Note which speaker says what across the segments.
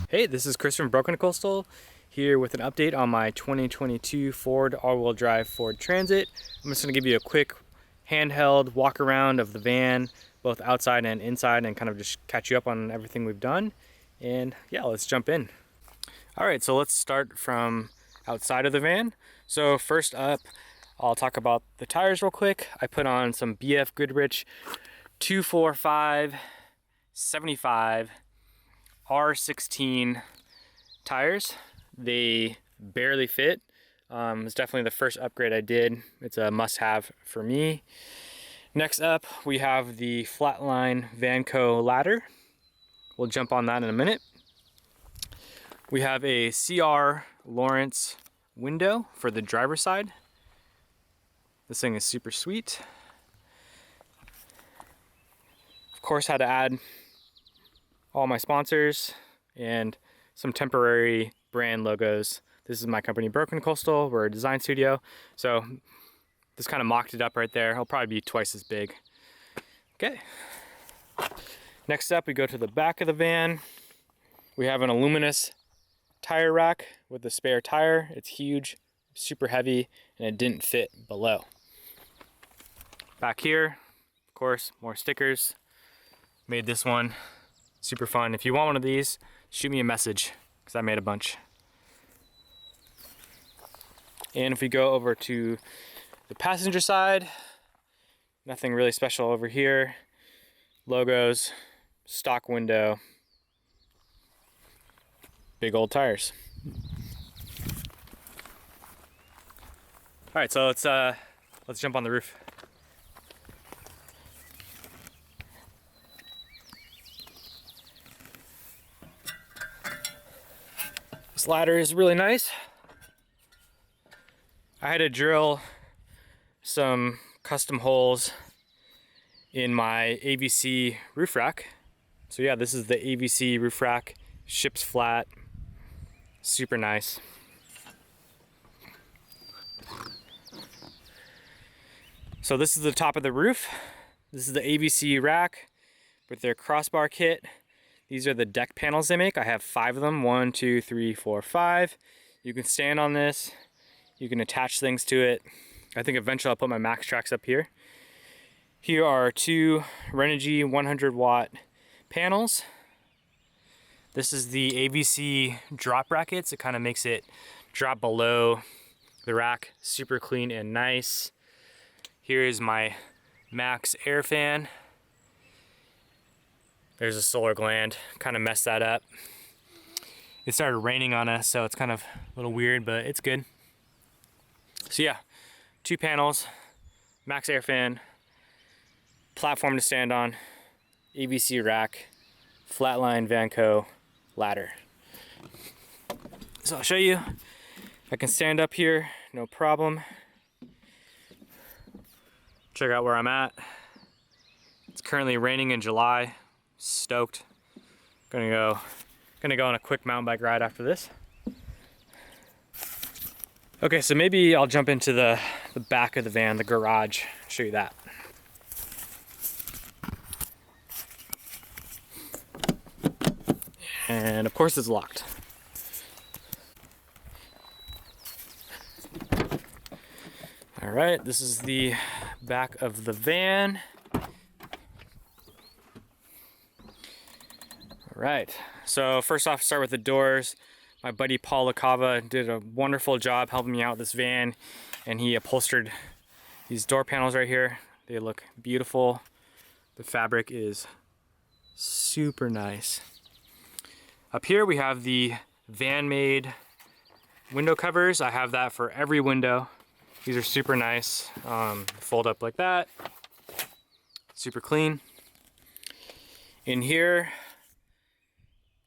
Speaker 1: Hey, this is Chris from Broken Coastal here with an update on my 2022 Ford all-wheel drive Ford Transit. I'm just going to give you a quick handheld walk around of the van, both outside and inside, and kind of just catch you up on everything we've done. And yeah, let's jump in. All right, so let's start from outside of the van. So first up, I'll talk about the tires real quick. I put on some BF Goodrich 245 75 R16 tires. They barely fit. It's definitely the first upgrade I did. It's a must-have for me. Next up, we have the Flatline Van Co ladder. We'll jump on that in a minute. We have a CR Lawrence window for the driver's side. This thing is super sweet. Of course, had to add all my sponsors and some temporary brand logos. This is my company, Broken Coastal. We're a design studio. So this kind of mocked it up right there. It'll probably be twice as big. Okay. Next up, we go to the back of the van. We have an aluminous tire rack with a spare tire. It's huge, super heavy, and it didn't fit below. Back here, of course, more stickers. Made this one super fun. If you want one of these, shoot me a message because I made a bunch. And if we go over to the passenger side, nothing really special over here. Logos, stock window, big old tires. All right, so let's jump on the roof. This ladder is really nice. I had to drill some custom holes in my AVC roof rack. So yeah, this is the AVC roof rack, ships flat, super nice. So this is the top of the roof. This is the AVC rack with their crossbar kit. These are the deck panels they make. I have 5 of them, 1, 2, 3, 4, 5. You can stand on this. You can attach things to it. I think eventually I'll put my max tracks up here. Here are 2 Renogy 100 watt panels. This is the AVC drop brackets. It kind of makes it drop below the rack. Super clean and nice. Here is my max air fan. There's a solar gland, kind of messed that up. It started raining on us, so it's kind of a little weird, but it's good. So yeah, 2 panels, max air fan, platform to stand on, AVC rack, Flatline Van Co ladder. So I'll show you. I can stand up here, no problem. Check out where I'm at. It's currently raining in July. Stoked. Gonna go on a quick mountain bike ride after this. Okay, so maybe I'll jump into the back of the van, the garage, show you that. And of course it's locked. All right, this is the back of the van. Right, so first off, start with the doors. My buddy Paul LaCava did a wonderful job helping me out with this van, and he upholstered these door panels right here. They look beautiful. The fabric is super nice. Up here we have the Vanmade window covers. I have that for every window. These are super nice. Fold up like that. Super clean. In here,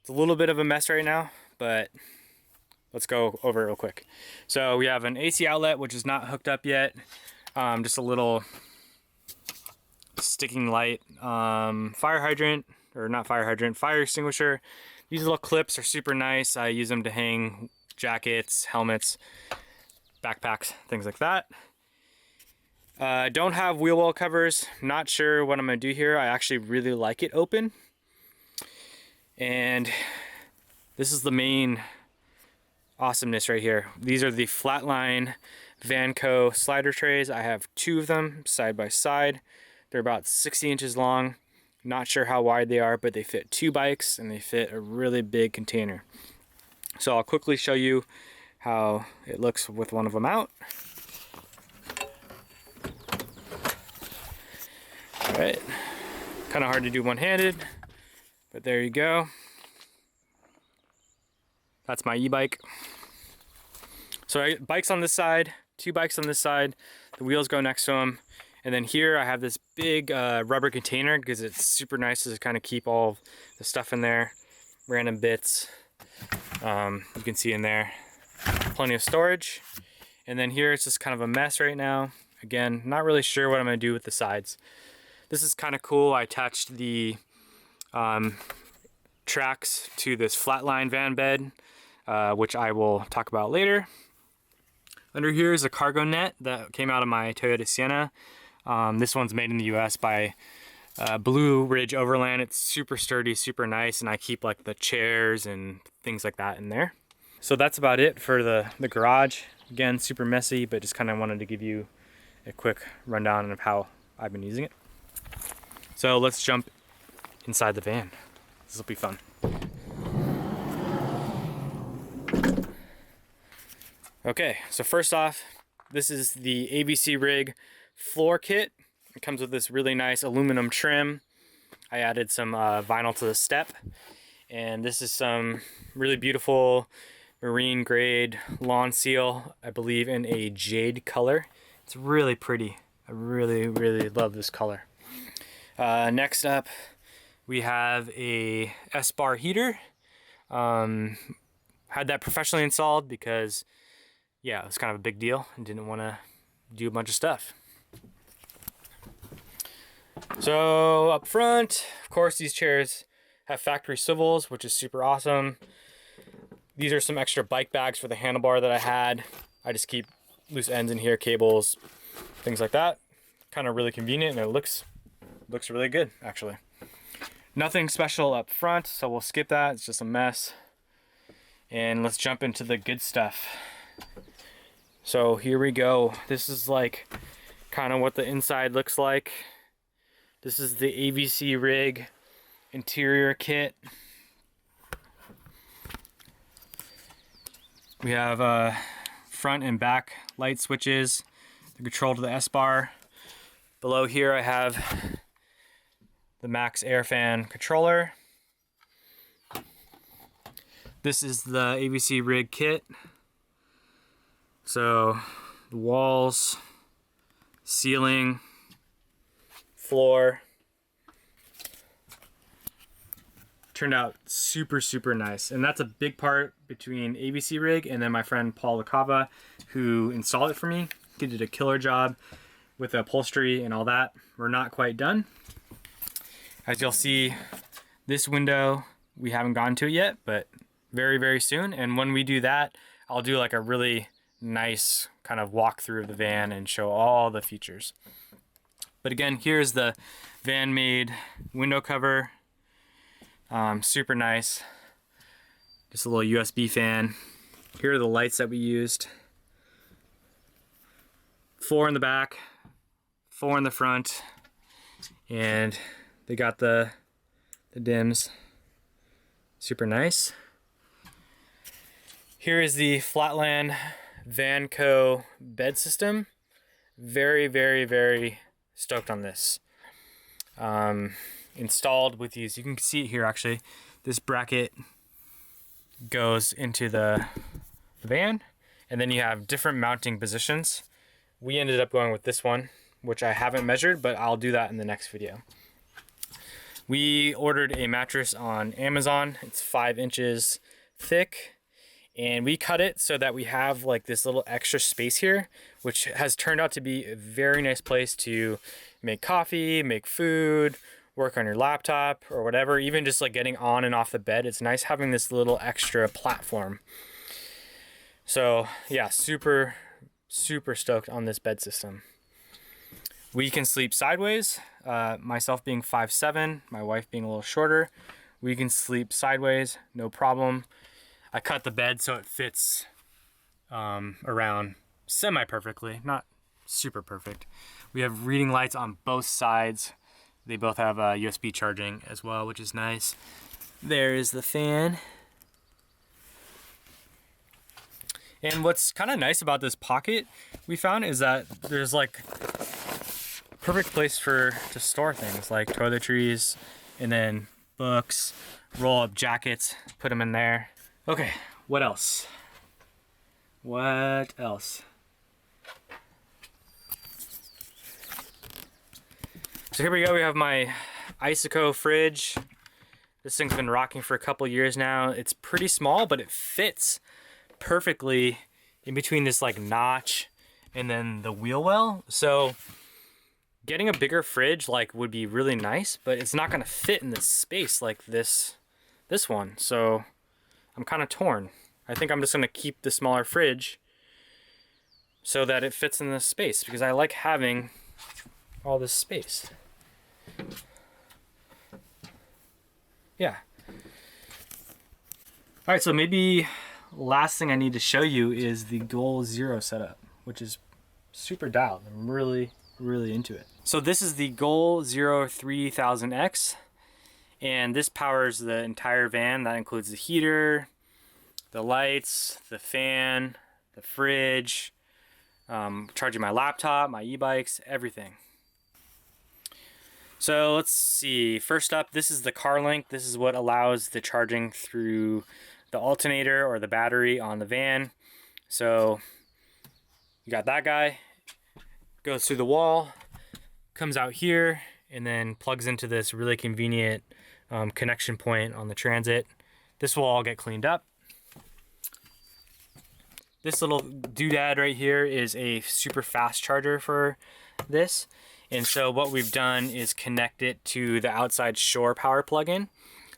Speaker 1: it's a little bit of a mess right now, but let's go over it real quick. So we have an AC outlet, which is not hooked up yet. Just a little sticking light, fire hydrant, or not fire hydrant, fire extinguisher. These little clips are super nice. I use them to hang jackets, helmets, backpacks, things like that. Don't have wheel well covers. Not sure what I'm gonna do here. I actually really like it open. And this is the main awesomeness right here. These are the Flatline Van Co slider trays. I have 2 of them side by side. They're about 60 inches long. Not sure how wide they are, but they fit 2 bikes and they fit a really big container. So I'll quickly show you how it looks with one of them out. All right, kind of hard to do one-handed, but there you go. That's my e-bike. So bike's on this side, 2 bikes on this side, the wheels go next to them. And then here I have this big rubber container because it's super nice to kind of keep all the stuff in there, random bits. You can see in there, plenty of storage. And then here it's just kind of a mess right now. Again, not really sure what I'm gonna do with the sides. This is kind of cool. I attached the tracks to this Flatline van bed, which I will talk about later. Under here is a cargo net that came out of my Toyota Sienna. This one's made in the US by Blue Ridge Overland. It's super sturdy, super nice, and I keep like the chairs and things like that in there. So that's about it for the garage. Again, super messy, but just kind of wanted to give you a quick rundown of how I've been using it. So let's jump inside the van. This will be fun. Okay, so first off, this is the AVC Rig floor kit. It comes with this really nice aluminum trim. I added some vinyl to the step, and this is some really beautiful marine grade lawn seal, I believe in a jade color. It's really pretty. I really love this color. Next up, we have a S-bar heater. Had that professionally installed because, yeah, it was kind of a big deal and didn't want to do a bunch of stuff. So up front, of course, these chairs have factory swivels, which is super awesome. These are some extra bike bags for the handlebar that I had. I just keep loose ends in here, cables, things like that. Kind of really convenient, and it looks really good, actually. Nothing special up front, so we'll skip that. It's just a mess. And let's jump into the good stuff. So here we go. This is like kind of what the inside looks like. This is the AVC Rig interior kit. We have front and back light switches, the control to the S-bar. Below here I have the Max Air Fan controller. This is the AVC Rig kit. So the walls, ceiling, floor. Turned out super nice, and that's a big part between AVC Rig and then my friend Paul LaCava, who installed it for me. He did a killer job with the upholstery and all that. We're not quite done. As you'll see, this window, we haven't gotten to it yet, but very soon. And when we do that, I'll do like a really nice kind of walkthrough of the van and show all the features. But again, here's the Vanmade window cover. Super nice. Just a little USB fan. Here are the lights that we used. 4 in the back, 4 in the front, and they got the dims. Super nice. Here is the Flatline Van Co bed system. Very stoked on this. Installed with these, you can see it here actually. This bracket goes into the van, and then you have different mounting positions. We ended up going with this one, which I haven't measured, but I'll do that in the next video. We ordered a mattress on Amazon. It's 5 inches thick, and we cut it so that we have like this little extra space here, which has turned out to be a very nice place to make coffee, make food, work on your laptop or whatever, even just like getting on and off the bed. It's nice having this little extra platform. So yeah, super stoked on this bed system. We can sleep sideways. Myself being 5'7", my wife being a little shorter, we can sleep sideways, no problem. I cut the bed so it fits around semi-perfectly, not super perfect. We have reading lights on both sides. They both have USB charging as well, which is nice. There is the fan. And what's kind of nice about this pocket we found is that there's like a perfect place to store things like toiletries and then books, roll up jackets, put them in there. Okay, what else? What else? So here we go, we have my Icico fridge. This thing's been rocking for a couple years now. It's pretty small, but it fits perfectly in between this like notch and then the wheel well. So getting a bigger fridge like would be really nice, but it's not gonna fit in this space like this one. So I'm kind of torn. I think I'm just gonna keep the smaller fridge so that it fits in this space because I like having all this space. Yeah. All right, so maybe last thing I need to show you is the Goal Zero setup, which is super dialed. I'm really into it. So this is the Goal Zero 3000X, and this powers the entire van. That includes the heater, the lights, the fan, the fridge, charging my laptop, my e-bikes, everything. So let's see, first up, this is the car link. This is what allows the charging through the alternator or the battery on the van. So you got that guy, goes through the wall, comes out here, and then plugs into this really convenient connection point on the Transit. This will all get cleaned up. This little doodad right here is a super fast charger for this. And so what we've done is connect it to the outside shore power plug-in.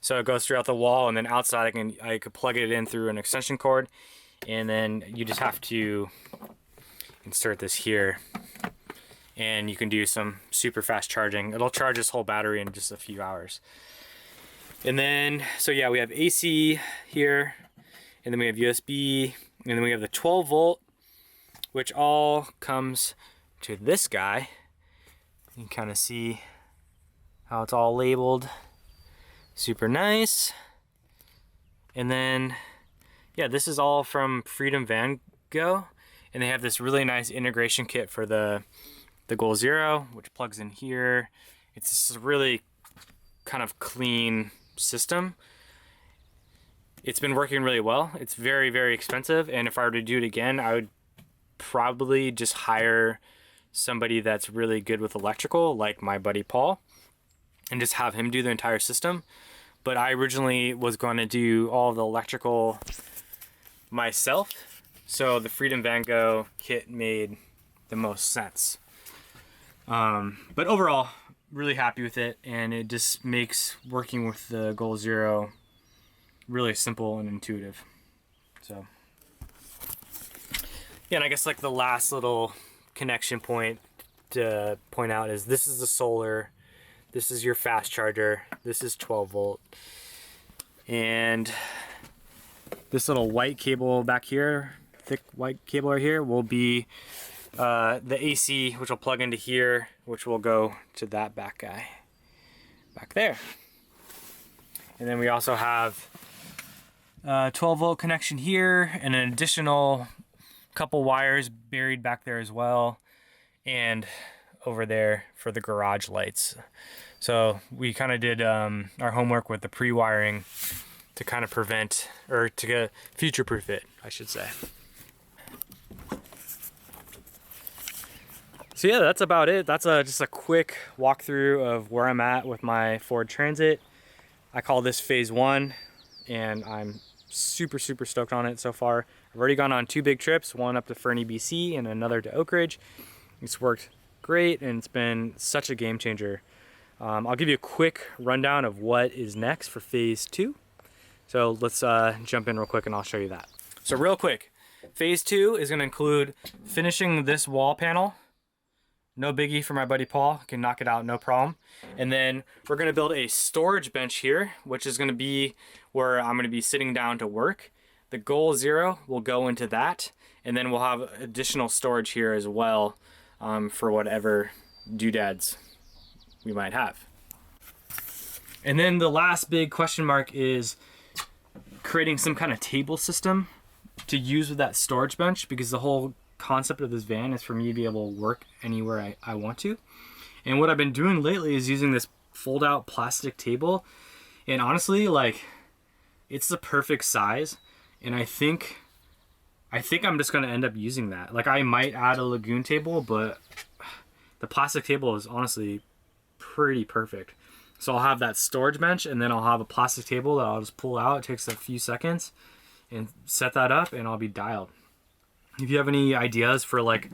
Speaker 1: So it goes throughout the wall, and then outside I could plug it in through an extension cord, and then you just have to insert this here, and you can do some super fast charging. It'll charge this whole battery in just a few hours. And then, so yeah, we have AC here, and then we have USB, and then we have the 12 volt, which all comes to this guy. You can kind of see how it's all labeled. Super nice. And then, yeah, this is all from Van Co, and they have this really nice integration kit for the Goal Zero, which plugs in here. It's just a really kind of clean system. It's been working really well. It's very expensive, and if I were to do it again, I would probably just hire somebody that's really good with electrical, like my buddy Paul, and just have him do the entire system. But I originally was going to do all the electrical myself, so the Van Co kit made the most sense. But overall, really happy with it, and it just makes working with the Goal Zero really simple and intuitive. So yeah, and I guess like the last little connection point to point out is this is the solar, this is your fast charger, this is 12 volt, and this little white cable back here, thick white cable right here, will be the AC, which will plug into here, which will go to that back guy back there. And then we also have 12 volt connection here, and an additional couple wires buried back there as well, and over there for the garage lights. So we kind of did our homework with the pre-wiring to kind of prevent, or to future-proof it, I should say. So yeah, that's about it. That's just a quick walkthrough of where I'm at with my Ford Transit. I call this phase 1, and I'm super stoked on it so far. I've already gone on 2 big trips, one up to Fernie, BC, and another to Oak Ridge. It's worked great, and it's been such a game changer. I'll give you a quick rundown of what is next for phase 2. So let's jump in real quick and I'll show you that. So real quick, phase 2 is gonna include finishing this wall panel. No biggie for my buddy Paul, can knock it out, no problem. And then we're gonna build a storage bench here, which is gonna be where I'm gonna be sitting down to work. The Goal Zero will go into that, and then we'll have additional storage here as well for whatever doodads we might have. And then the last big question mark is creating some kind of table system to use with that storage bench, because the whole concept of this van is for me to be able to work anywhere I want to. And what I've been doing lately is using this fold out plastic table, and honestly, like, it's the perfect size, and I think I'm just going to end up using that. Like, I might add a lagoon table, but the plastic table is honestly pretty perfect. So I'll have that storage bench, and then I'll have a plastic table that I'll just pull out. It takes a few seconds, and set that up, and I'll be dialed. If you have any ideas for like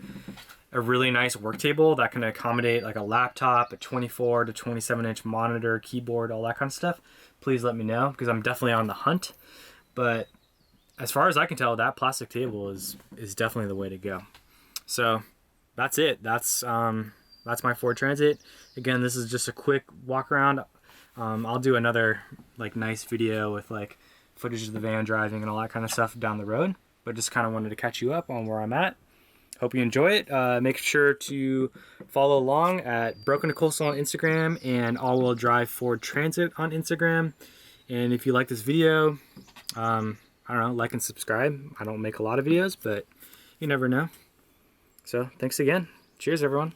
Speaker 1: a really nice work table that can accommodate like a laptop, a 24 to 27 inch monitor, keyboard, all that kind of stuff, please let me know, because I'm definitely on the hunt. But as far as I can tell, that plastic table is definitely the way to go. So that's it. That's my Ford Transit. Again, this is just a quick walk around. I'll do another like nice video with like footage of the van driving and all that kind of stuff down the road, but just kind of wanted to catch you up on where I'm at. Hope you enjoy it. Make sure to follow along at Broken to Coastal on Instagram and All Wheel Drive Ford Transit on Instagram. And if you like this video, I don't know, like and subscribe. I don't make a lot of videos, but you never know. So thanks again. Cheers, everyone.